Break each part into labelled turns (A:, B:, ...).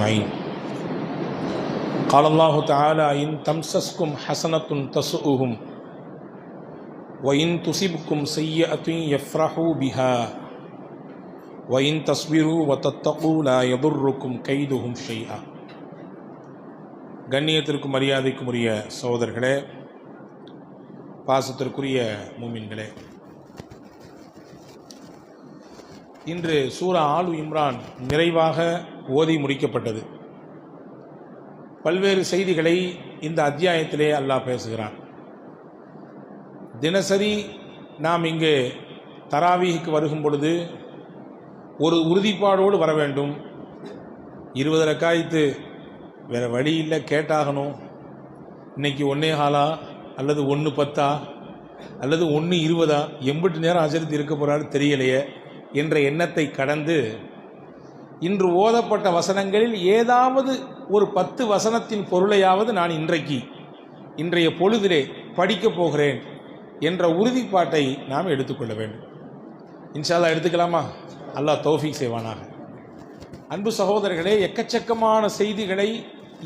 A: أجمعين. قال الله تعالى: إن تمسسكم حسنة تسؤهم وإن تصبكم سيئة يفرحوا بها وإن تصبروا وتتقوا لا يضركم كيدهم شيئا. கண்ணியத்திற்கும் மரியாதைக்கும் உரிய சகோதரர்களே, பாசத்திற்குரிய மூமின்களே, இன்று சூரா ஆலு இம்ரான் நிறைவாக ஓதி முடிக்கப்பட்டது. பல்வேறு செய்திகளை இந்த அத்தியாயத்திலே அல்லாஹ் பேசுகிறான். தினசரி நாம் இங்கே தராவீஹுக்கு வருகும் பொழுது ஒரு உறுதிப்பாடோடு வர வேண்டும். 20 ரக்காயத்து வேறு வழி இல்லை, கேட்டாகணும். இன்னைக்கு 1.25 அல்லது 1:10 அல்லது 1:20 எம்பிட்டு நேரம் அஜரத்து இருக்க போகிறாரு தெரியலையே என்ற எண்ணத்தை கடந்து இன்று ஓதப்பட்ட வசனங்களில் ஏதாவது ஒரு 10 வசனத்தின் பொருளையாவது நான் இன்றைய பொழுதிலே படிக்கப் போகிறேன் என்ற உறுதிப்பாட்டை நாம் எடுத்துக்கொள்ள வேண்டும். இன்ஷா அல்லாஹ் எடுத்துக்கலாமா? அல்லாஹ் தௌஃபீக் செய்வானாக. அன்பு சகோதரர்களே, எக்கச்சக்கமான செய்திகளை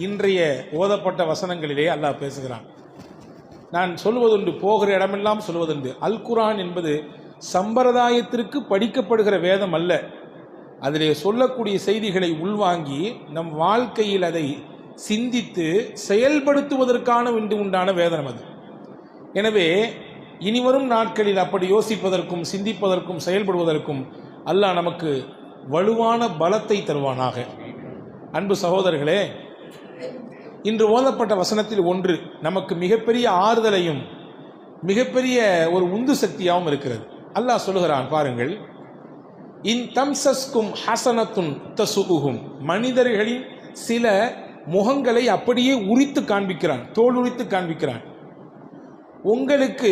A: இன்றைய ஓதப்பட்ட வசனங்களிலே அல்லாஹ் பேசுகிறான். நான் சொல்வதுண்டு, போகிற இடமெல்லாம் சொல்வதுண்டு, அல் குர்ஆன் என்பது சம்பிரதாயத்திற்கு படிக்கப்படுகிற வேதம் அல்ல. அதிலே சொல்லக்கூடிய செய்திகளை உள்வாங்கி நம் வாழ்க்கையில் அதை சிந்தித்து செயல்படுத்துவதற்கான உண்டான வேதனம் அது. எனவே இனிவரும் நாட்களில் அப்படி யோசிப்பதற்கும் சிந்திப்பதற்கும் செயல்படுவதற்கும் அல்லாஹ் நமக்கு வலுவான பலத்தை தருவானாக. அன்பு சகோதரர்களே, இன்று ஓதப்பட்ட வசனத்தில் ஒன்று நமக்கு மிகப்பெரிய ஆறுதலையும் மிகப்பெரிய ஒரு உந்து சக்தியாகவும் இருக்கிறது. அல்லாஹ் சொல்லுகிறான், பாருங்கள். இன் தம்சஸ்கும் ஹசனத்துன் தசுகுஹும், மனிதர்களின் சில முகங்களை அப்படியே உரித்து காண்பிக்கிறான், தோல் உரித்து காண்பிக்கிறான். உங்களுக்கு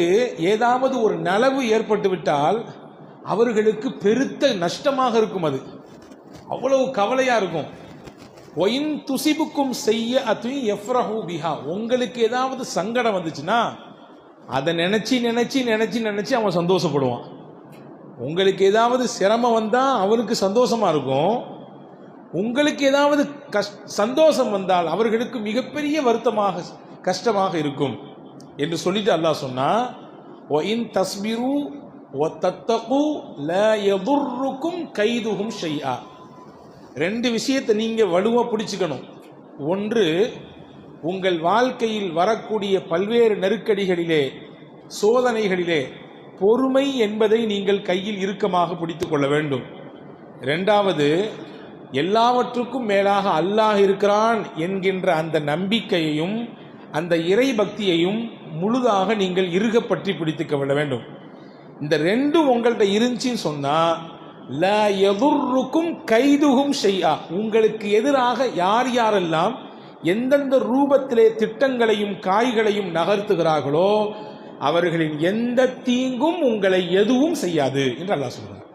A: ஏதாவது ஒரு நலவு ஏற்பட்டு விட்டால் அவர்களுக்கு பெருத்த நஷ்டமாக இருக்கும், அது அவ்வளவு கவலையா இருக்கும். ஒயின் துசிபுக்கும் செய்ய அத்துயும் எஃப்ரஹூ பிஹா, உங்களுக்கு ஏதாவது சங்கடம் வந்துச்சுன்னா அதை நினைச்சு நினைச்சு நினைச்சு நினைச்சு அவன் சந்தோஷப்படுவான். உங்களுக்கு ஏதாவது சிரமம் வந்தா அவனுக்கு சந்தோஷமா இருக்கும். உங்களுக்கு ஏதாவது சந்தோஷம் வந்தால் அவர்களுக்கு மிகப்பெரிய வருத்தமாக கஷ்டமாக இருக்கும் என்று சொல்லிட்டு அல்லாஹ் சொன்னா, ஒயின் தஸ்பிரு வத்தத்தகு லா யதுர்ருக்கும் கைதுஹும் ஷைஆ. 2 விஷயத்தை நீங்க வலுவா பிடிச்சுக்கணும். ஒன்று, உங்கள் வாழ்க்கையில் வரக்கூடிய பல்வேறு நெருக்கடிகளிலே, சோதனைகளிலே பொறுமை என்பதை நீங்கள் கையில் இறுக்கமாக பிடித்துக் கொள்ள வேண்டும். 2வது, எல்லாவற்றுக்கும் மேலாக அல்லாஹ் இருக்கிறான் என்கின்ற அந்த நம்பிக்கையையும் அந்த இறை பக்தியையும் முழுதாக நீங்கள் இறுக பற்றி பிடித்துக் கொள்ள வேண்டும். இந்த 2 உங்கள்கிட்ட இருந்துச்சின்னு சொன்னா லா யதுர்ருக்கும் கைதுஹும் ஷைஆ, உங்களுக்கு எதிராக யார் யாரெல்லாம் எந்தெந்த ரூபத்திலே திட்டங்களையும் காய்களையும் நகர்த்துகிறார்களோ அவர்களின் எந்த தீங்கும் உங்களை எதுவும் செய்யாது என்று அல்லாஹ் சொல்கிறார்.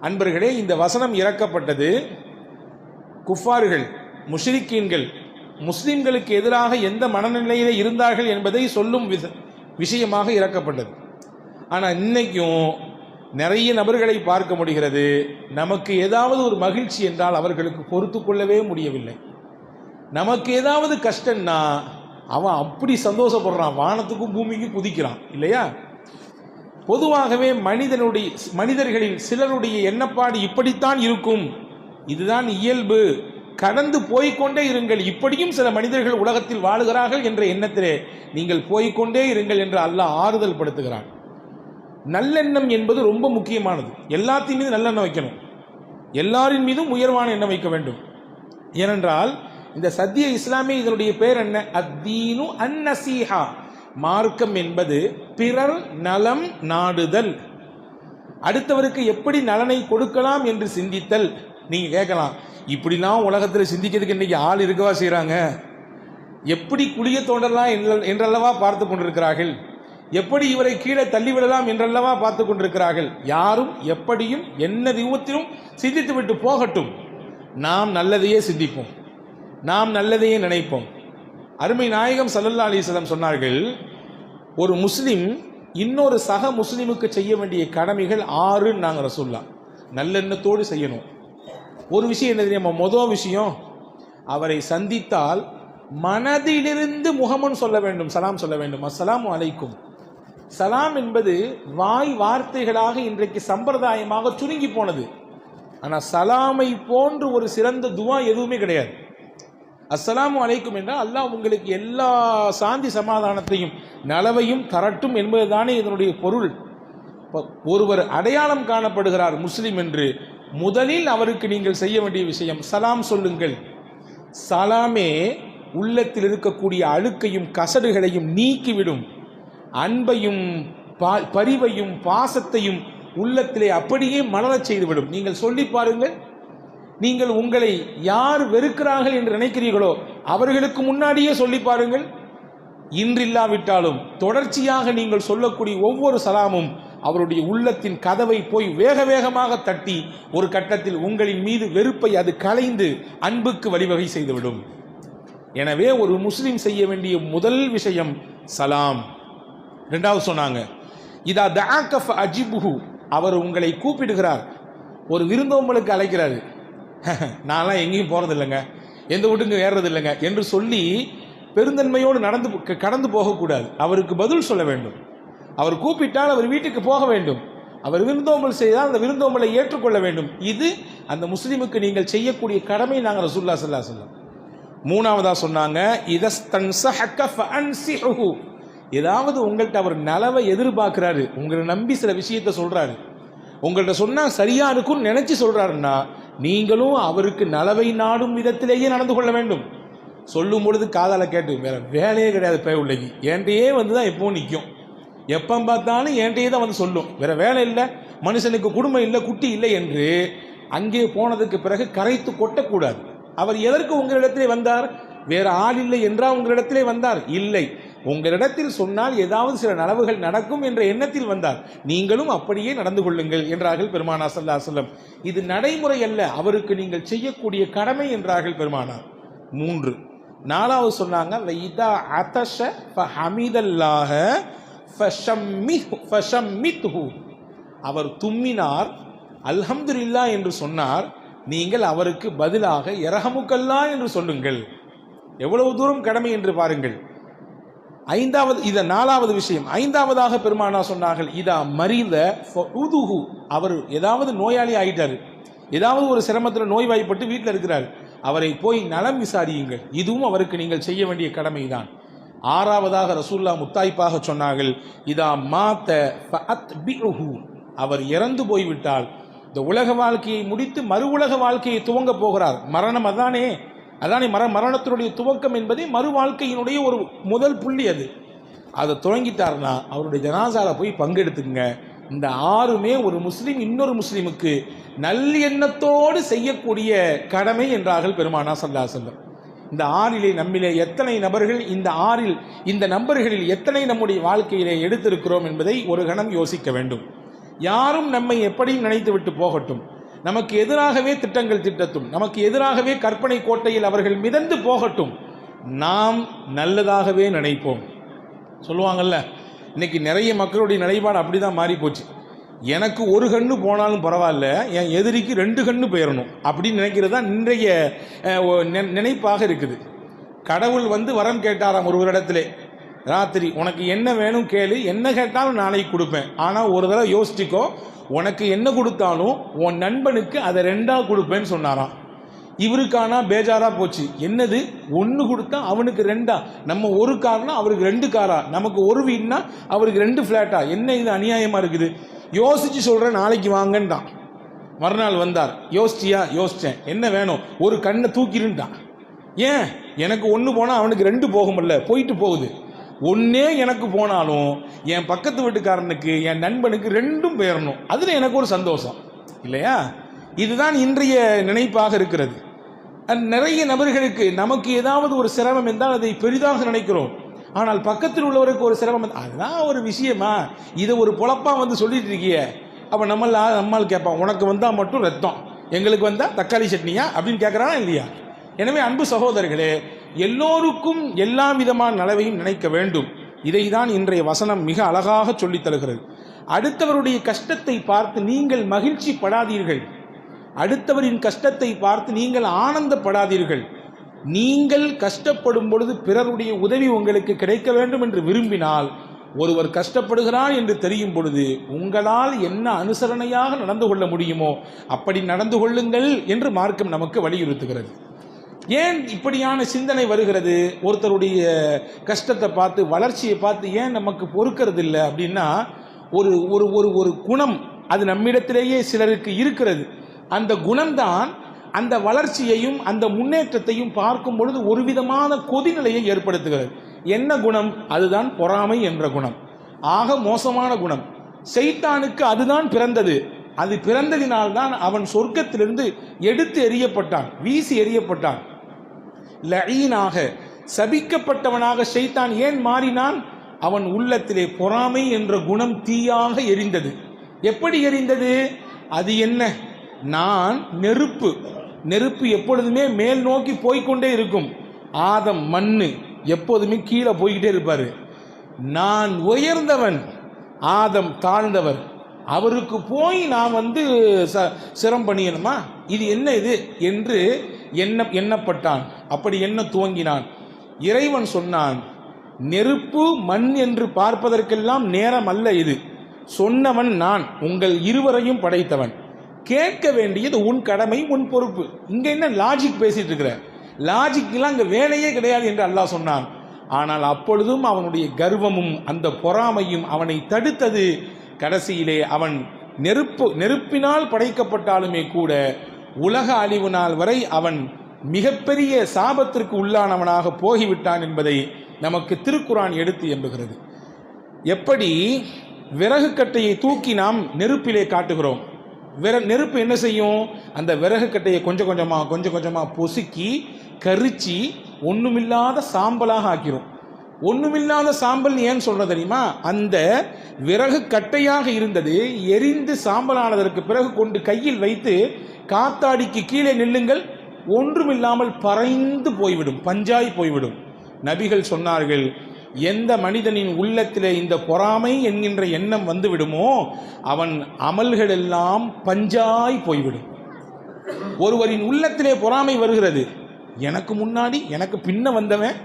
A: அன்பர்களே, இந்த வசனம் இறக்கப்பட்டது குஃபார்கள், முஷ்ரிக்கீன்கள், முஸ்லிம்களுக்கு எதிராக எந்த மனநிலையிலே இருந்தார்கள் என்பதை சொல்லும் விஷயமாக இறக்கப்பட்டது. ஆனால் இன்னைக்கும் நிறைய நபர்களை பார்க்க முடிகிறது, நமக்கு ஏதாவது ஒரு மகிழ்ச்சி என்றால் அவர்களுக்கு பொறுத்து கொள்ளவே முடியவில்லை. நமக்கு ஏதாவது கஷ்டம்னா அவன் அப்படி சந்தோஷப்படுறான், வானத்துக்கும் பூமிக்கும் குதிக்கிறான், இல்லையா? பொதுவாகவே மனிதர்களில் சிலருடைய எண்ணப்பாடு இப்படித்தான் இருக்கும், இதுதான் இயல்பு, கடந்து போய்கொண்டே இருங்கள், இப்படியும் சில மனிதர்கள் உலகத்தில் வாழுகிறார்கள் என்ற எண்ணத்திலே நீங்கள் போய்கொண்டே இருங்கள் என்று அல்லாஹ் ஆறுதல் படுத்துகிறான். நல்லெண்ணம் என்பது ரொம்ப முக்கியமானது. எல்லாத்தின் மீது நல்லெண்ணம் வைக்கணும், எல்லாரின் மீதும் உயர்வான எண்ணம் வைக்க வேண்டும். ஏனென்றால் இந்த சத்திய இஸ்லாமிய இதனுடைய பெயர் என்ன? அத்தீனு அந்நசீஹா, மார்க்கம் என்பது பிறர் நலம் நாடுதல், அடுத்தவருக்கு எப்படி நலனை கொடுக்கலாம் என்று சிந்தித்தல். நீங்க கேட்கலாம், இப்படிலாம் உலகத்தில் சிந்திக்கிறதுக்கு இன்னைக்கு ஆள் இருக்கவா செய்யறாங்க? எப்படி குளிய தோண்டலாம் என்றல்லவா பார்த்து கொண்டிருக்கிறார்கள், எப்படி இவரை கீழே தள்ளிவிடலாம் என்றல்லவா பார்த்து கொண்டிருக்கிறார்கள். யாரும் எப்படியும் என்ன ரூபத்திலும் சிந்தித்து விட்டு போகட்டும், நாம் நல்லதையே சிந்திப்போம், நாம் நல்லதையே நினைப்போம். அருமை நாயகம் ஸல்லல்லாஹு அலைஹி வஸல்லம் சொன்னார்கள், ஒரு முஸ்லிம் இன்னொரு சக முஸ்லிமுக்கு செய்ய வேண்டிய கடமைகள் 6 நாங்கள் ரசூலுல்லாஹ் நல்லெண்ணத்தோடு செய்யணும். ஒரு விஷயம் என்ன தெரியுமா? முதல் விஷயம், அவரை சந்தித்தால் மனதிலிருந்து முகமன் சொல்ல வேண்டும், சலாம் சொல்ல வேண்டும். அஸ்ஸலாமு அலைக்கும். சலாம் என்பது வாய் வார்த்தைகளாக இன்றைக்கு சம்பிரதாயமாக சுருங்கி போனது. ஆனால் சலாமை போன்று ஒரு சிறந்த துவா எதுவுமே கிடையாது. அஸ்ஸலாமு அலைக்கும் என்றால் அல்லாஹ் உங்களுக்கு எல்லா சாந்தி சமாதானத்தையும் நலவையும் தரட்டும் என்பதுதானே இதனுடைய பொருள். ஒருவர் அடையாளம் காணப்படுகிறார் முஸ்லிம் என்று, முதலில் அவருக்கு நீங்கள் செய்ய வேண்டிய விஷயம் சலாம் சொல்லுங்கள். சலாமே உள்ளத்தில் இருக்கக்கூடிய அழுக்கையும் கசடுகளையும் நீக்கிவிடும். அன்பையும் பரிவையும் பாசத்தையும் உள்ளத்திலே அப்படியே மலரச் செய்துவிடும். நீங்கள் சொல்லி பாருங்கள், நீங்கள் உங்களை யார் வெறுக்கிறார்கள் என்று நினைக்கிறீர்களோ அவர்களுக்கு முன்னாடியே சொல்லி பாருங்கள். இன்றில்லாவிட்டாலும் தொடர்ச்சியாக நீங்கள் சொல்லக்கூடிய ஒவ்வொரு சலாமும் அவருடைய உள்ளத்தின் கதவை போய் வேக வேகமாக தட்டி ஒரு கட்டத்தில் உங்களின் மீது வெறுப்பை அது களைந்து அன்புக்கு வழிவகை செய்துவிடும். எனவே ஒரு முஸ்லிம் செய்ய வேண்டிய முதல் விஷயம் சலாம். இரண்டாவது சொன்னாங்க, இதா தஆக ஃபஅஜிபுஹு, அவர் உங்களை கூப்பிடுகிறார், ஒரு விருந்தோம்பலுக்கு அழைக்கிறாரு, நான்லாம் எங்கேயும் போறது இல்லைங்க, எந்த வீட்டுக்கும் ஏறுறது இல்லைங்க என்று சொல்லி பெருந்தன்மையோடு கடந்து போகக்கூடாது. அவருக்கு பதில் சொல்ல வேண்டும். அவர் கூப்பிட்டால் அவர் வீட்டுக்கு போக வேண்டும். அவர் விருந்தோம்பல் செய்தால் அந்த விருந்தோம்பலை ஏற்றுக்கொள்ள வேண்டும். இது அந்த முஸ்லிமுக்கு நீங்கள் செய்யக்கூடிய கடமை. நாங்கள் ரசூலுல்லாஹி ஸல்லல்லாஹு அலைஹி வஸல்லம் மூணாவதா சொன்னாங்க, இதஸ்தன்ஸஹக ஃபஅன்ஸிஹு, ஏதாவது உங்கள்கிட்ட அவர் நலவை எதிர்பார்க்கிறாரு, உங்களை நம்பி சில விஷயத்தை சொல்றாரு, உங்கள்கிட்ட சொன்னா சரியா இருக்கும்னு நினைச்சு சொல்றாருன்னா நீங்களும் அவருக்கு நலவை நாடும் விதத்திலேயே நடந்து கொள்ள வேண்டும். சொல்லும் பொழுது காதால கேட்டு வேற வேலையே கிடையாது, பே உள்ளகி என்கிட்டயே வந்து தான் எப்பவும் நிற்கும், எப்போ பார்த்தாலும் என்கிட்டயே தான் வந்து சொல்லும், வேற வேலை இல்லை, மனுஷனுக்கு குடும்பம் இல்லை, குட்டி இல்லை என்று அங்கே போனதுக்கு பிறகு கரைத்து கொட்டக்கூடாது. அவர் எதற்கு உங்களிடத்திலே வந்தார்? வேற ஆள் இல்லை என்றால் உங்களிடத்திலே வந்தார்? இல்லை, உங்களிடத்தில் சொன்னால் ஏதாவது சில நலவுகள் நடக்கும் என்ற எண்ணத்தில் வந்தார். நீங்களும் அப்படியே நடந்து கொள்ளுங்கள் என்றார்கள் பெருமானார் ஸல்லல்லாஹு அலைஹி வஸல்லம். இது நடைமுறை அல்ல, அவருக்கு நீங்கள் செய்யக்கூடிய கடமை என்றார்கள் பெருமானார். 3. நாலாவது சொன்னாங்க, வைதா அதஷ ஃபஹமிதல்லாஹ ஃபஷம்மித்ஹு, அவர் தும்மினார் அல்ஹம்துலில்லாஹ் என்று சொன்னார், நீங்கள் அவருக்கு பதிலாக யர்ஹமுக்கல்லாஹ் என்று சொல்லுங்கள். எவ்வளவு தூரம் கடமை என்று பாருங்கள். நாலாவது விஷயம். ஐந்தாவதாக பெருமானா சொன்னார்கள், இதா மரித ஃபஉதுஹு, அவர் ஏதாவது நோயாளி ஆகிட்டாரு, ஏதாவது ஒரு சிரமத்தில் நோய்வாய்ப்பட்டு வீட்டில் இருக்கிறார், அவரை போய் நலம் விசாரியுங்கள். இதுவும் அவருக்கு நீங்கள் செய்ய வேண்டிய கடமைதான். ஆறாவதாக ரசூலுல்லாஹ் முத்தாய்ப்பாக சொன்னார்கள், இதா மாத ஃபஅத்பிஉஹு, அவர் இறந்து போய்விட்டால் இந்த உலக வாழ்க்கையை முடித்து மறு உலக வாழ்க்கையை துவங்க போகிறார். மரணம் அதானே மரணத்தினுடைய துவக்கம் என்பதே மறு வாழ்க்கையினுடைய ஒரு முதல் புள்ளி. அதை துவங்கிட்டார்னா அவருடைய ஜனாசால போய் பங்கெடுத்துங்க. இந்த 6மே ஒரு முஸ்லீம் இன்னொரு முஸ்லீமுக்கு நல்லெண்ணத்தோடு செய்யக்கூடிய கடமை என்றார்கள் பெருமானா ஸல்லல்லாஹு அலைஹி வஸல்லம். இந்த 6 நம்மிலே எத்தனை நபர்கள், இந்த நம்பர்களில் எத்தனை நம்முடைய வாழ்க்கையிலே எடுத்திருக்கிறோம் என்பதை ஒரு கணம் யோசிக்க வேண்டும். யாரும் நம்மை எப்படியும் நினைத்து விட்டு போகட்டும், நமக்கு எதிராகவே திட்டங்கள் திட்டட்டும், நமக்கு எதிராகவே கற்பனை கோட்டையில் அவர்கள் மிதந்து போகட்டும், நாம் நல்லதாகவே நினைப்போம். சொல்லுவாங்கல்ல, இன்னைக்கு நிறைய மக்களுடைய நிலைப்பாடு அப்படிதான் மாறி போச்சு. எனக்கு ஒரு கண்ணு போனாலும் பரவாயில்ல, என் எதிரிக்கு 2 கண்ணு போயிடணும் அப்படின்னு நினைக்கிறது தான் இன்றைய நினைப்பாக இருக்குது. கடவுள் வந்து வரம் கேட்டாராம் ஒருவரிடத்திலே, ராத்திரி உனக்கு என்ன வேணும் கேளு, என்ன கேட்டாலும் நாளைக்கு கொடுப்பேன், ஆனால் ஒரு தடவை யோசிச்சுக்கோ, உனக்கு என்ன கொடுத்தாலும் உன் நண்பனுக்கு அதை 2ஆ கொடுப்பேன்னு சொன்னாராம். இவருக்கானா பேஜாரா போச்சு, என்னது 1 கொடுத்தா அவனுக்கு 2ஆ, நம்ம ஒரு கார்னா அவருக்கு 2 காரா, நமக்கு ஒரு வீடுனா அவருக்கு 2 ஃபிளாட்டா, என்ன இது அநியாயமா இருக்குது, யோசிச்சு சொல்றேன் நாளைக்கு வாங்கன்றான். மறுநாள் வந்தார், யோசிச்சியா? யோசிச்சேன், என்ன வேணும்? ஒரு கண்ணை தூக்கிருந்தான். ஏன்? எனக்கு 1 போனால் அவனுக்கு 2 போகும்ல, போயிட்டு போகுது. 1 எனக்கு போனாலும் என் பக்கத்து வீட்டுக்காரனுக்கு என் நண்பனுக்கு 2ம் போயிடணும், அதில் எனக்கு ஒரு சந்தோஷம் இல்லையா? இதுதான் இன்றைய நினைப்பாக இருக்கிறது. நிறைய நபர்களுக்கு நமக்கு ஏதாவது ஒரு சிரமம் என்றால் அதை பெரிதாக நினைக்கிறோம், ஆனால் பக்கத்தில் உள்ளவருக்கு ஒரு சிரமம், அதுதான் ஒரு விஷயமா, இதை ஒரு பொழப்பா வந்து சொல்லிட்டு இருக்கிய. அப்போ நம்மால் கேட்பான், உனக்கு வந்தால் மட்டும் ரத்தம், எங்களுக்கு வந்தால் தக்காளி சட்னியா அப்படின்னு கேட்குறானா இல்லையா? எனவே அன்பு சகோதரர்களே, எல்லோருக்கும் எல்லா விதமான நலவையும் நினைக்க வேண்டும். இதை தான் இன்றைய வசனம் மிக அழகாக சொல்லித் தருகிறது. அடுத்தவருடைய கஷ்டத்தை பார்த்து நீங்கள் மகிழ்ச்சி படாதீர்கள். அடுத்தவரின் கஷ்டத்தை பார்த்து நீங்கள் ஆனந்தப்படாதீர்கள். நீங்கள் கஷ்டப்படும் பொழுது பிறருடைய உதவி உங்களுக்கு கிடைக்க வேண்டும் என்று விரும்பினால், ஒருவர் கஷ்டப்படுகிறார் என்று தெரியும் பொழுது உங்களால் என்ன அனுசரணையாக நடந்து கொள்ள முடியுமோ அப்படி நடந்து கொள்ளுங்கள் என்று மார்க்கம் நமக்கு வலியுறுத்துகிறது. ஏன் இப்படியான சிந்தனை வருகிறது? ஒருத்தருடைய கஷ்டத்தை பார்த்து, வளர்ச்சியை பார்த்து ஏன் நமக்கு பொறுக்கிறது இல்லை அப்படின்னா, ஒரு ஒரு ஒரு ஒரு குணம் அது நம்மிடத்திலேயே சிலருக்கு இருக்கிறது. அந்த குணம்தான் அந்த வளர்ச்சியையும் அந்த முன்னேற்றத்தையும் பார்க்கும் பொழுது ஒரு விதமான கொதிநிலையை ஏற்படுத்துகிறது. என்ன குணம்? அதுதான் பொறாமை என்ற குணம். ஆக மோசமான குணம். சைத்தானுக்கு அதுதான் பிறந்தது. அது பிறந்ததினால்தான் அவன் சொர்க்கத்திலிருந்து எடுத்து எறியப்பட்டான், வீசி எறியப்பட்டான். லஈனாக, சபிக்கப்பட்டவனாக ஷைத்தான் ஏன் மாறினான்? அவன் உள்ளத்திலே பொறாமை என்ற குணம் தீயாக எரிந்தது. எப்படி எரிந்தது? அது என்ன? நான் நெருப்பு. நெருப்பு எப்பொழுதுமே மேல் நோக்கி போய்கொண்டே இருக்கும். ஆதம் மண்ணு, எப்போதுமே கீழே போய்கிட்டே இருப்பாரு. நான் உயர்ந்தவன், ஆதம் தாழ்ந்தவர். அவருக்கு போய் நான் சிரம் பண்ணியணுமா? இது என்ன இது என்று எண்ணப்பட்டான். அப்படி எண்ண துவங்கினான். இறைவன் சொன்னான், நெருப்பு மண் என்று பார்ப்பதற்கெல்லாம் நேரம் அல்ல இது. சொன்னவன் நான், உங்கள் இருவரையும் படைத்தவன். கேட்க வேண்டியது உன் கடமை, உன் பொறுப்பு. இங்க என்ன லாஜிக் பேசிட்டு இருக்கிற? லாஜிக்லாம் அங்க வேலையே கிடையாது என்று அல்லாஹ் சொன்னான். ஆனால் அப்பொழுதும் அவனுடைய கர்வமும் அந்த பொறாமையும் அவனை தடுத்தது. கடைசியிலே அவன் நெருப்பினால் படைக்கப்பட்டாலுமே கூட உலக அழிவு நாள் வரை அவன் மிகப்பெரிய சாபத்திற்கு உள்ளானவனாக போகிவிட்டான் என்பதை நமக்கு திருக்குரான் எடுத்து எம்புகிறது. எப்படி விறகு கட்டையை தூக்கி நாம் நெருப்பிலே காட்டுகிறோம், நெருப்பு என்ன செய்யும்? அந்த விறகு கட்டையை கொஞ்சம் கொஞ்சமாக பொசுக்கி கரிச்சி ஒண்ணுமில்லாத சாம்பலாக ஆக்கிரும். ஒண்ணுமில்லாத சாம்பல் ஏன் சொல்ற தெரியுமா? அந்த விறகு கட்டையாக இருந்தது எரிந்து சாம்பலானதற்கு பிறகு கொண்டு கையில் வைத்து காத்தாடிக்கு கீழே நில்லுங்கள், ஒன்றுமில்லாமல் பறைந்து போய்விடும், பஞ்சாய் போய்விடும். நபிகள் சொன்னார்கள், எந்த மனிதனின் உள்ளத்திலே இந்த பொறாமை என்கின்ற எண்ணம் வந்துவிடுமோ அவன் அமல்கள் எல்லாம் பஞ்சாய் போய்விடும். ஒருவரின் உள்ளத்திலே பொறாமை வருகிறது. எனக்கு முன்னாடி எனக்கு பின்ன வந்தவன்,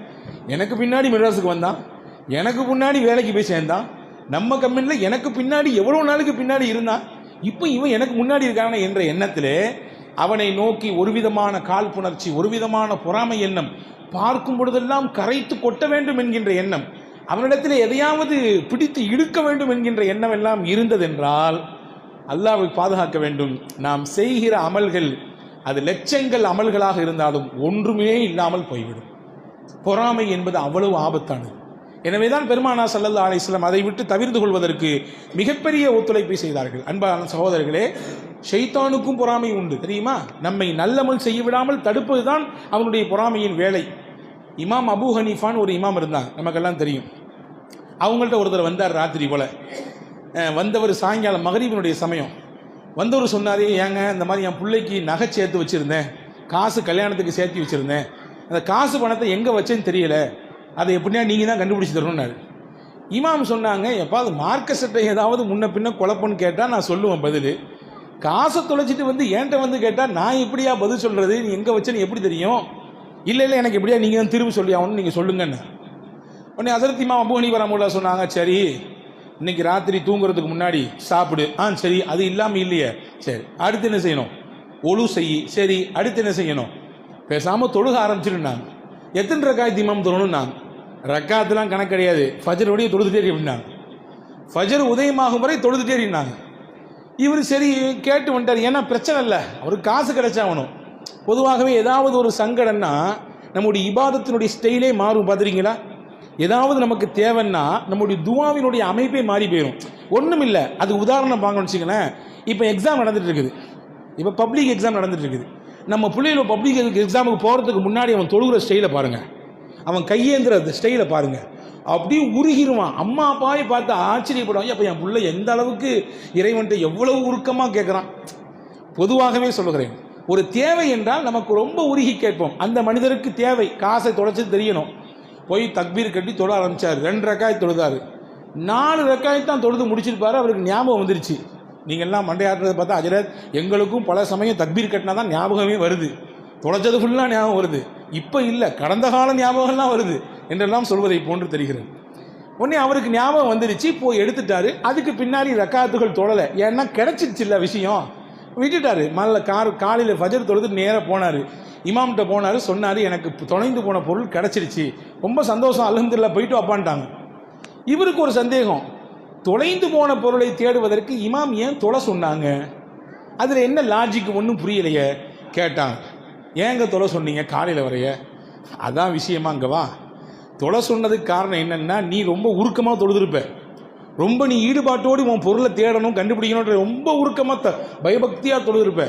A: எனக்கு பின்னாடி மெட்ராஸுக்கு வந்தான், எனக்கு முன்னாடி வேலைக்கு போய் சேர்ந்தான், நம்ம கம்பெனியில் எனக்கு பின்னாடி எவ்வளவு நாளுக்கு பின்னாடி இருந்தான், இப்போ இவன் எனக்கு முன்னாடி இருக்கான என்ற எண்ணத்திலே அவனை நோக்கி ஒரு விதமான காழ்ப்புணர்ச்சி, ஒரு விதமான பொறாமை எண்ணம், பார்க்கும் பொழுதெல்லாம் கரைத்து கொட்ட வேண்டும் என்கின்ற எண்ணம், அவனிடத்தில் எதையாவது பிடித்து இழுக்க வேண்டும் என்கின்ற எண்ணம் எல்லாம் இருந்ததென்றால் அல்லாஹ்வை பாதுகாக்க வேண்டும். நாம் செய்கிற அமல்கள் அது லட்சங்கள் அமல்களாக இருந்தாலும் ஒன்றுமே இல்லாமல் போய்விடும். பொறாமை என்பது அவ்வளவு ஆபத்தானது. எனவேதான் பெருமானார் ஸல்லல்லாஹு அலைஹி வஸல்லம் அதை விட்டு தவிர்த்து கொள்வதற்கு மிகப்பெரிய ஒத்துழைப்பை செய்தார்கள். அன்பான சகோதரர்களே, ஷைத்தானுக்கும் பொறாமை உண்டு தெரியுமா? நம்மை நல்லமல் செய்ய விடாமல் தடுப்பதுதான் அவனுடைய பொறாமையின் வேலை. இமாம் அபூ ஹனீஃபான்னு ஒரு இமாம் இருந்தாங்க, நமக்கெல்லாம் தெரியும். அவங்கள்ட்ட ஒருத்தர் வந்தார் ராத்திரி போல. வந்தவர் சாயங்காலம் மகரிபினுடைய சமயம். வந்தவர் சொன்னாரே, ஏங்க இந்த மாதிரி என் பிள்ளைக்கு நகை சேர்த்து வச்சுருந்தேன், காசு கல்யாணத்துக்கு சேர்த்து வச்சுருந்தேன், அந்த காசு பணத்தை எங்கே வச்சேன்னு தெரியல, அதை எப்படின்னா நீங்கள் தான் கண்டுபிடிச்சி தரணும்னாரு. இமாம் சொன்னாங்க, எப்போ அது மார்க்க சட்டை ஏதாவது முன்ன பின்ன குழப்பம்னு கேட்டால் நான் சொல்லுவேன் பதில். காசை தொலைச்சிட்டு என்கிட்ட கேட்டால் நான் எப்படியா பதில் சொல்கிறது? நீ எங்கே வச்சேன்னு எப்படி தெரியும்? இல்லை எனக்கு எப்படியா நீங்கள் தான் திரும்பி சொல்லி ஆகணும்னு நீங்கள் சொல்லுங்கன்னு. உடனே ஹஸரத் இமாம் அபூ ஹனீஃபா ரஹ்மத்துல்லாஹி சொன்னாங்க, சரி இன்னைக்கு ராத்திரி தூங்குறதுக்கு முன்னாடி சாப்பிடு. சரி, அது இல்லாமல் இல்லையே, சரி அடுத்து என்ன செய்யணும்? ஒழு செய்யி. சரி அடுத்து என்ன செய்யணும்? பேசாமல் தொழுக ஆரம்பிச்சிருந்தாங்க. எத்தனை ரக்காயத்து இமாம் தொழணும்னாங்க. ரக்காத்துலாம் கணக்கு கிடையாது, ஃபஜர் வழியை தொழுதுட்டே இருந்தாங்க. ஃபஜர் உதயமாகும் வரை தொழுதுட்டே இருந்தாங்க. இவர் சரி கேட்டு வந்துட்டார். ஏன்னா பிரச்சனை இல்லை, அவருக்கு காசு கிடைச்சாகணும். பொதுவாகவே ஏதாவது ஒரு சங்கடம்னா நம்முடைய இபாதத்தினுடைய ஸ்டைலே மாறும். பார்த்துறீங்களா? ஏதாவது நமக்கு தேவைன்னா நம்முடைய துவாவினுடைய அமைப்பே மாறி போயிடும். ஒன்றும் இல்லை, அது உதாரணம் பார்க்கணும்னு வச்சுங்களேன். இப்போ எக்ஸாம் நடந்துட்டு இருக்குது, இப்போ பப்ளிக் எக்ஸாம் நடந்துட்டு இருக்குது. நம்ம பிள்ளைகள் பப்ளிக் எக்ஸாமுக்கு போகிறதுக்கு முன்னாடி அவன் தொழுகிற ஸ்டைலை பாருங்கள், அவன் கையேந்திர ஸ்டைலை பாருங்கள், அப்படியே உருகிடுவான். அம்மா அப்பாவை பார்த்து ஆச்சரியப்படுவாங்க, அப்போ என் பிள்ளை எந்த அளவுக்கு இறைவன்ட்டு எவ்வளவு உருக்கமாக கேட்குறான். பொதுவாகவே சொல்லுகிறேன், ஒரு தேவை என்றால் நமக்கு ரொம்ப உருகி கேட்போம். அந்த மனிதருக்கு தேவை, காசை தொலைச்சி தெரியணும். போய் தக்பீர் கட்டி தொழ ஆரம்பித்தார். 2 ரக்காய் தொழுதார். 4 ரக்காய் தான் தொழுது முடிச்சிருப்பாரு. அவருக்கு ஞாபகம் வந்துருச்சு, நீங்கள்லாம் மண்டையாடுறதை பார்த்தா ஹஜ்ரத் எங்களுக்கும் பல சமயம் தக்பீர் கட்டினா தான் ஞாபகமே வருது, தொலைச்சது ஃபுல்லாக ஞாபகம் வருது, இப்போ இல்லை கடந்த கால ஞாபகம்லாம் வருது என்றெல்லாம் சொல்வதை போன்று தெரிகிறது. உடனே அவருக்கு ஞாபகம் வந்துருச்சு, போய் எடுத்துட்டாரு. அதுக்கு பின்னாடி ரக்காத்துகள் தொழலை, ஏன்னா கிடைச்சிருச்சு இல்லை விஷயம், விட்டுட்டாரு. காலையில் ஃபஜர் தொழுது நேராக போனார், இமாம்கிட்ட போனார், சொன்னார் எனக்கு தொலைந்து போன பொருள் கிடச்சிருச்சு, ரொம்ப சந்தோஷம், அல்ஹம்துலில்லாஹ், போயிட்டு அப்பான்ட்டாங்க. இவருக்கு ஒரு சந்தேகம், தொலைந்து போன பொருளை தேடுவதற்கு இமாம் ஏன் தொலை சொன்னாங்க, அதில் என்ன லாஜிக் ஒன்றும் புரியலையே கேட்டாங்க. ஏங்க தொலை சொன்னீங்க காலையில் வரைய, அதான் விஷயமா அங்கே வா. தொலை சொன்னதுக்கு காரணம் என்னென்னா, நீ ரொம்ப உருக்கமாக தொழுதுருப்ப, ரொம்ப நீ ஈடுபாட்டோடு உன் பொருளை தேடணும் கண்டுபிடிக்கணுன்ற ரொம்ப உருக்கமாக பயபக்தியாக தொழுதுருப்ப.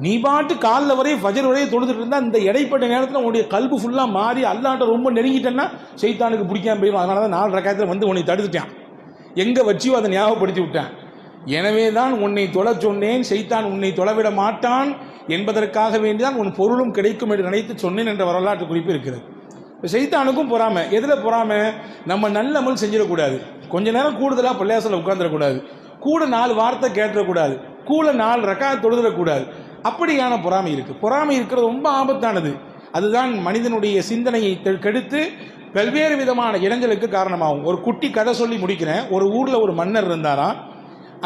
A: நீ பாட்டு காலில் வரைய ஃபஜர் வரைய தொழுதுட்டு இருந்தால் இந்த இடைப்பட்ட நேரத்தில் உன்னுடைய கல்பு ஃபுல்லாக மாறி அல்லாட்ட ரொம்ப நெருங்கிட்டேன்னா சைத்தானுக்கு பிடிக்காம போயிடும். அதனால தான் 4 ரக்காயத்தில் வந்து உன்னை தடுத்துட்டான், எங்கே வச்சியோ அதை ஞாபகப்படுத்தி விட்டான். எனவே தான் உன்னை தொலை சொன்னேன், சைத்தான் உன்னை தொலைவிட மாட்டான் என்பதற்காக வேண்டிதான் உன் பொருளும் கிடைக்கும் என்று நினைத்து சொன்னேன் என்ற வரலாற்று குறிப்பு இருக்கிறது. இப்போ சைத்தானுக்கும் பொறாமை, எதில் பொறாமை, நம்ம நல்ல அமல் செஞ்சிடக்கூடாது, கொஞ்ச நேரம் கூடுதலாக பள்ளியாசலில் உட்காந்துடக்கூடாது, கூட 4 வார்த்தை கேட்டுறக்கூடாது, கூட 4 ரக்காத் தொழுதக்கூடாது, அப்படியான பொறாமை இருக்குது. பொறாமை இருக்கிறது ரொம்ப ஆபத்தானது. அதுதான் மனிதனுடைய சிந்தனையை கெடுத்து பல்வேறு விதமான இடங்களுக்கு காரணமாகும். ஒரு குட்டி கதை சொல்லி முடிக்கிறேன். ஒரு ஊரில் ஒரு மன்னர் இருந்தாராம்.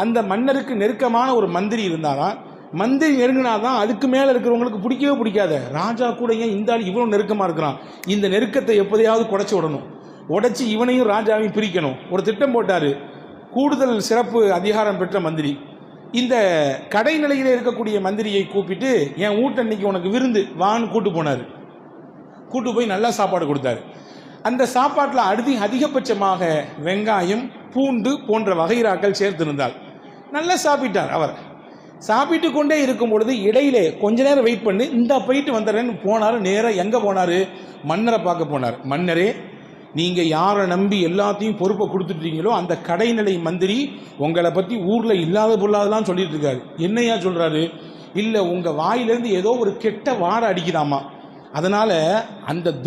A: அந்த மன்னருக்கு நெருக்கமான ஒரு மந்திரி இருந்தாராம். மந்திரி நெருங்கினாதான் அதுக்கு மேலே இருக்கிறவங்களுக்கு பிடிக்கவே பிடிக்காத. ராஜா கூட ஏன் இந்த ஆள் இவ்வளோ நெருக்கமாக இருக்கிறான், இந்த நெருக்கத்தை எப்போதையாவது குறைச்சி விடணும், உடைச்சி இவனையும் ராஜாவையும் பிரிக்கணும். ஒரு திட்டம் போட்டார். கூடுதல் சிறப்பு அதிகாரம் பெற்ற மந்திரி இந்த கடைநிலையில் இருக்கக்கூடிய மந்திரியை கூப்பிட்டு, என் வீட்டை இன்னைக்கு உனக்கு விருந்து வான்னு கூட்டு போனார். கூட்டு போய் நல்லா சாப்பாடு கொடுத்தாரு. அந்த சாப்பாட்டில் அதிகபட்சமாக வெங்காயம், பூண்டு போன்ற வகைராக்கள் சேர்த்திருந்தார். நல்லா சாப்பிட்டார். அவர் சாப்பிட்டு கொண்டே இருக்கும் பொழுது இடையிலே கொஞ்ச நேரம் வெயிட் பண்ணி இந்த போயிட்டு வந்துடுறேன்னு போனார். நேராக எங்கே போனார், மன்னரை பார்க்க போனார். மன்னரே, நீங்கள் யாரை நம்பி எல்லாத்தையும் பொறுப்பை கொடுத்துட்டீங்களோ அந்த கடைநிலை மந்திரி உங்களை பற்றி ஊரில் இல்லாத பொருளாதெல்லாம் சொல்லிட்டு இருக்காரு. என்னையா சொல்கிறாரு, இல்லை உங்கள் வாயிலிருந்து ஏதோ ஒரு கெட்ட வாடை அடிக்குதாமா, அதனால் அந்த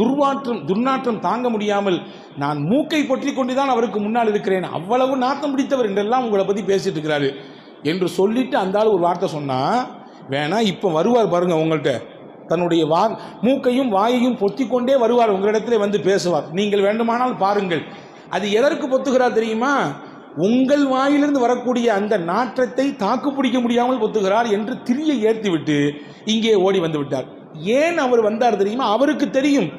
A: துர்நாற்றம் தாங்க முடியாமல் நான் மூக்கை பற்றி கொண்டு தான் அவருக்கு முன்னால் இருக்கிறேன், அவ்வளவு நாத்தம் பிடித்தவர் என்றெல்லாம் உங்களை பற்றி பேசிட்டு இருக்கிறாரு என்று சொல்லிட்டு அந்த ஆள் ஒரு வார்த்தை சொன்னால், வேணா இப்போ வருவார் பாருங்க உங்கள்கிட்ட, தன்னுடைய மூக்கையும் வாயையும் பொத்திக்கொண்டே வருவார், உங்களிடத்திலே வந்து பேசுவார், நீங்கள் வேண்டுமானால் பாருங்கள். அது எதற்கு பொத்துகிறார் தெரியுமா, உங்கள் வாயிலிருந்து வரக்கூடிய அந்த நாற்றத்தை தாக்கு பிடிக்க முடியாமல் பொத்துகிறார் என்று திரியை ஏற்றிவிட்டு இங்கே ஓடி வந்து விட்டார். ஏன் அவர் வந்தார் தெரியுமா, அவருக்கு தெரியும்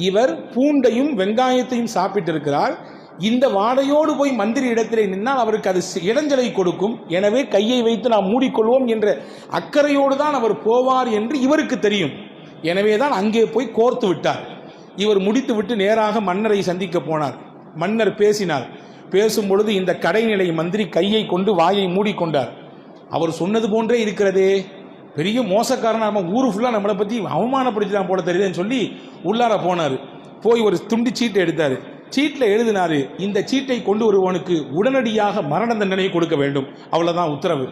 A: இவர் பூண்டையும் வெங்காயத்தையும் சாப்பிட்டு இருக்கிறார், இந்த வாடையோடு போய் மந்திரி இடத்திலே நின்னால் அவருக்கு அது இடைஞ்சலை கொடுக்கும், எனவே கையை வைத்து நாம் மூடிக்கொள்வோம் என்ற அக்கறையோடு தான் அவர் போவார் என்று இவருக்கு தெரியும். எனவே தான் அங்கே போய் கோர்த்து விட்டார். இவர் முடித்து விட்டு நேராக மன்னரை சந்திக்க போனார். மன்னர் பேசினார். பேசும் பொழுது இந்த கடைநிலை மந்திரி கையை கொண்டு வாயை மூடிக்கொண்டார். அவர் சொன்னது போன்றே இருக்கிறதே, பெரிய மோசக்காரனாக ஊரு ஃபுல்லாக நம்மளை பற்றி அவமானப்படுத்திதான் போல தெரியுதுன்னு சொல்லி உள்ளார போனார். போய் ஒரு துண்டு சீட்டை எடுத்தார். சீட்டில் எழுதினாரு, இந்த சீட்டை கொண்டு வருவனுக்கு உடனடியாக மரண தண்டனை கொடுக்க வேண்டும், அவ்வளோதான் உத்தரவு.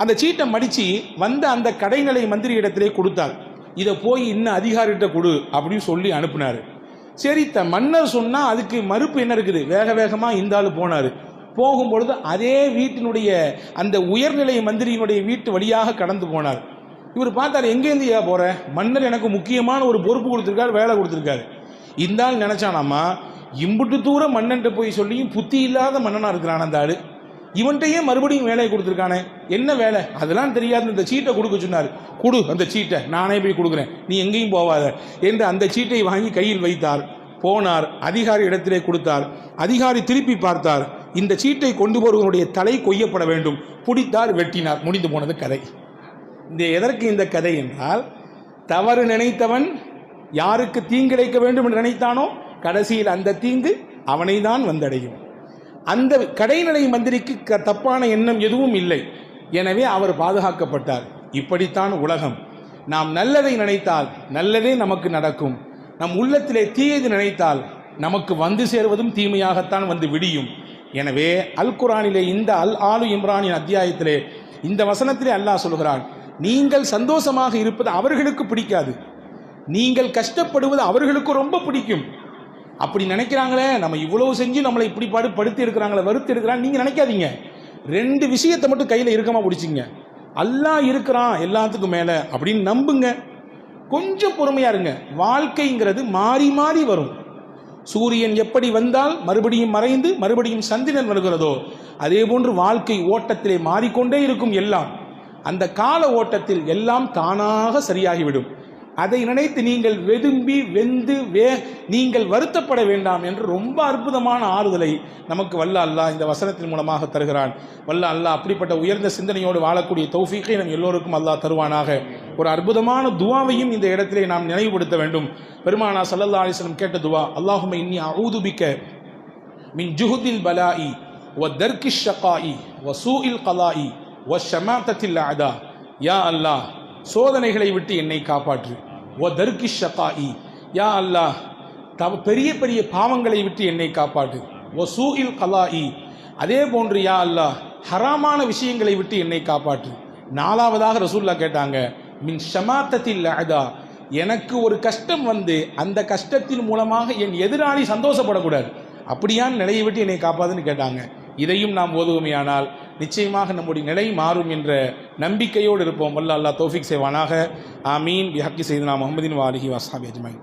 A: அந்த சீட்டை மடித்து வந்த அந்த கடைநிலை மந்திரி இடத்திலே கொடுத்தார். இதை போய் இன்னும் அதிகாரிகிட்ட கொடு அப்படின்னு சொல்லி அனுப்புனார். சரி, மன்னர் சொன்னால் அதுக்கு மறுப்பு என்ன இருக்குது, வேக வேகமாக இந்த ஆள் போனார். போகும்பொழுது அதே வீட்டினுடைய அந்த உயர்நிலை மந்திரியினுடைய வீட்டு வழியாக கடந்து போனார். இவர் பார்த்தார், எங்கேருந்து ஏன் போகிற, மன்னர் எனக்கு முக்கியமான ஒரு பொறுப்பு கொடுத்துருக்காரு, வேலை கொடுத்துருக்காரு. இந்த ஆள் நினச்சானாமா, இம்புட்டு தூரம் மன்னன்ட்ட போய் சொல்லியும் புத்தி இல்லாத மன்னனாக இருக்கிறான் அந்த ஆள், இவன்கிட்டயே மறுபடியும் வேலையை கொடுத்துருக்கானே, என்ன வேலை அதெல்லாம் தெரியாது, இந்த சீட்டை கொடுக்க சொன்னார். கொடு அந்த சீட்டை, நானே போய் கொடுக்குறேன், நீ எங்கேயும் போவாத என்று அந்த சீட்டை வாங்கி கையில் வைத்தார். போனார், அதிகாரி இடத்திலே கொடுத்தார். அதிகாரி திருப்பி பார்த்தார், இந்த சீட்டை கொண்டு போவதனுடைய தலை கொய்யப்பட வேண்டும். பிடித்தார், வெட்டினார், முடிந்து போனது கதை. எதற்கு இந்த கதை என்றால், தவறு நினைத்தவன் யாருக்கு தீங்கிழைக்க வேண்டும் என்று நினைத்தானோ கடைசியில் அந்த தீங்கு அவனை தான் வந்தடையும். அந்த கடைநிலை மந்திரிக்கு தப்பான எண்ணம் எதுவும் இல்லை, எனவே அவர் பாதுகாக்கப்பட்டார். இப்படித்தான் உலகம். நாம் நல்லதை நினைத்தால் நல்லதே நமக்கு நடக்கும், நம் உள்ளத்திலே தீயது நினைத்தால் நமக்கு வந்து சேருவதும் தீமையாகத்தான் வந்து விடியும். எனவே அல் குர்ஆனிலே இந்த ஆலு இம்ரானின் அத்தியாயத்திலே இந்த வசனத்திலே அல்லாஹ் சொல்கிறான், நீங்கள் சந்தோஷமாக இருப்பது அவர்களுக்கு பிடிக்காது, நீங்கள் கஷ்டப்படுவது அவர்களுக்கு ரொம்ப பிடிக்கும். அப்படி நினைக்கிறாங்களே, நம்ம இவ்வளவு செஞ்சு நம்மளை இப்படி படுத்தி இருக்கிறாங்களே, வருத்தி இருக்கிறாங்க, நீங்கள் நினைக்காதீங்க. 2 விஷயத்தை மட்டும் கையில் இறுக்கமாக பிடிச்சிங்க. அல்லாஹ் இருக்கிறான் எல்லாத்துக்கும் மேலே அப்படின்னு நம்புங்க. கொஞ்சம் பொறுமையா இருங்க. வாழ்க்கைங்கிறது மாறி மாறி வரும். சூரியன் எப்படி வந்தால் மறுபடியும் மறைந்து மறுபடியும் சந்திரன் வருகிறதோ அதே போன்று வாழ்க்கை ஓட்டத்திலே மாறிக்கொண்டே இருக்கும். எல்லாம் அந்த கால ஓட்டத்தில் எல்லாம் தானாக சரியாகிவிடும். அதை நினைத்து நீங்கள் வெதும்பி வெந்து நீங்கள் வருத்தப்பட வேண்டாம் என்று ரொம்ப அற்புதமான ஆறுதலை நமக்கு வல்ல அல்லாஹ் இந்த வசனத்தின் மூலமாக தருகிறான். வல்ல அல்லாஹ் அப்படிப்பட்ட உயர்ந்த சிந்தனையோடு வாழக்கூடிய தௌஃபீகை நம் எல்லோருக்கும் அல்லாஹ் தருவானாக. ஒரு அற்புதமான துவாவையும் இந்த இடத்திலே நாம் நினைவுபடுத்த வேண்டும். பெருமானா ஸல்லல்லாஹு அலைஹி வஸல்லம் கேட்ட துவா, அல்லாஹும்ம இன்னி அஊது பிக்க மின் ஜுஹுதில் பலாஇ வ தர்கிஷ் ஷகாஇ வ சூஇல் கலாஇ வ ஷமாத்தத்தில் அஅதா. யா அல்லாஹ், சோதனைகளை விட்டு என்னை காப்பாற்று. வ தர்கிஷ் ஷகாஇ, யா அல்லாஹ், பெரிய பெரிய பாவங்களை விட்டு என்னை காப்பாற்று. வ சூஇல் கலாஇ, அதே போன்று யா அல்லாஹ், ஹராமான விஷயங்களை விட்டு என்னை காப்பாற்று. 4வதாக ரசூலுல்லாஹ் கேட்டாங்க, மின் ஷமாத்தத்தில் அஅதா, எனக்கு ஒரு கஷ்டம் வந்து அந்த கஷ்டத்தின் மூலமாக என் எதிராளி சந்தோஷப்படக்கூடாது, அப்படியான நிலையை விட்டு என்னை காப்பாதுன்னு கேட்டாங்க. இதையும் நாம் ஓதுவோமையானால் நிச்சயமாக நம்முடைய நிலை மாறும் என்ற நம்பிக்கையோடு இருப்போம். வல்ல அல்லாஹ் தௌஃபீக் செய்வானாக. ஆமீன். பிஹக்கி சையதுனா முஹம்மதின் வ ஆலிஹி வ அஸ்ஹாபி அஜ்மஈன்.